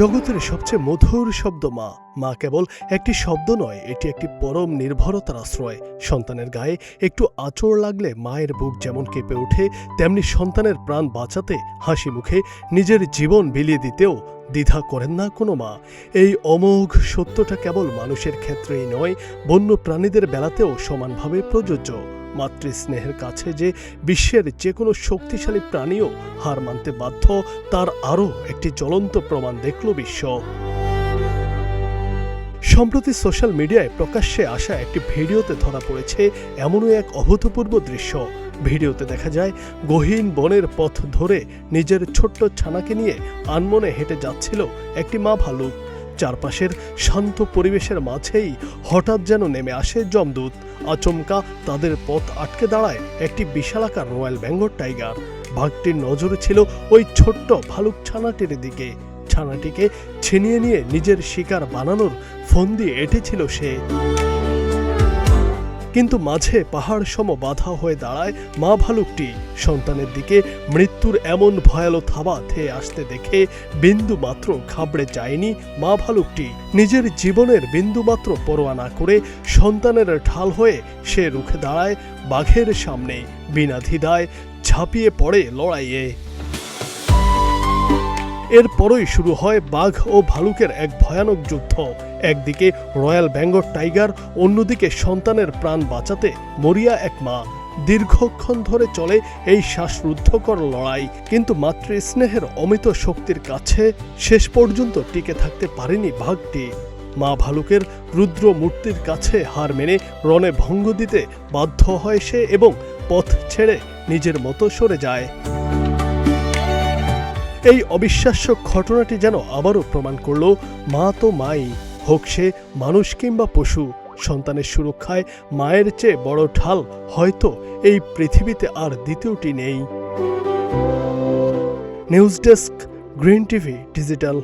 জগতের সবচেয়ে মধুর শব্দ মা। মা কেবল একটি শব্দ নয়, এটি একটি পরম নির্ভরতার আশ্রয়। সন্তানের গায়ে একটু আঁচড় লাগলে মায়ের বুক যেমন কেঁপে ওঠে, তেমনি সন্তানের প্রাণ বাঁচাতে হাসি মুখে নিজের জীবন বিলিয়ে দিতেও দ্বিধা করেন না কোনো মা। এই অমোঘ সত্যটা কেবল মানুষের ক্ষেত্রেই নয়, বন্য প্রাণীদের বেলাতেও সমানভাবে প্রযোজ্য। মাতৃস্নেহের কাছে যে বিশ্বের যে কোনো শক্তিশালী প্রাণীও হার মানতে বাধ্য, তার আরও একটি জ্বলন্ত প্রমাণ দেখল বিশ্ব। সম্প্রতি সোশ্যাল মিডিয়ায় প্রকাশ্যে আসা একটি ভিডিওতে ধরা পড়েছে এমনই এক অভূতপূর্ব দৃশ্য। ভিডিওতে দেখা যায় গহীন বনের পথ ধরে নিজের ছোট্ট ছানাকে নিয়ে আনমনে হেঁটে যাচ্ছিল একটি মা ভালুক। চারপাশের শান্ত পরিবেশের মাঝেই হঠাৎ যেন নেমে আসে যমদূত। আচমকা তাদের পথ আটকে দাঁড়ায় একটি বিশালাকার রয়্যাল বেঙ্গল টাইগার। বাঘটির নজরে ছিল ওই ছোট্ট ভালুক ছানাটির দিকে। ছানাটিকে ছিনিয়ে নিয়ে নিজের শিকার বানানোর ফন্দি এঁটেছিল সে। কিন্তু মাঝে পাহাড় সম বাধা হয়ে দাঁড়ায় মা ভালুকটি। সন্তানের দিকে মৃত্যুর এমন ভয়ালো থাবা ধেয়ে আসতে দেখে বিন্দু মাত্র ঘাবড়ে যায়নি মা ভালুকটি। নিজের জীবনের বিন্দু মাত্র পরোয়া না করে সন্তানের ঢাল হয়ে সে রুখে দাঁড়ায় বাঘের সামনে। বিনা দ্বিধায় ঝাঁপিয়ে পড়ে লড়াইয়ে। এরপরই শুরু হয় বাঘ ও ভালুকের এক ভয়ানক যুদ্ধ। একদিকে রয়্যাল বেঙ্গল টাইগার, অন্যদিকে সন্তানের প্রাণ বাঁচাতে মরিয়া এক মা। দীর্ঘক্ষণ ধরে চলে এই শ্বাসরুদ্ধকর লড়াই, কিন্তু মাতৃস্নেহের অমিত শক্তির কাছে শেষ পর্যন্ত টিকে থাকতে পারেনি বাঘটি। মা ভালুকের রুদ্র মূর্তির কাছে হার মেনে রণে ভঙ্গ দিতে বাধ্য হয় সে এবং পথ ছেড়ে নিজের মতো সরে যায়। এই অবিশ্বাস্য ঘটনাটি যেন আবারও প্রমাণ করল, মা তো মাই, হোক সে মানুষ কিংবা পশু। সন্তানের সুরক্ষায় মায়ের চেয়ে বড় ঢাল হয়তো এই পৃথিবীতে আর দ্বিতীয়টি নেই। News desk, green TV digital.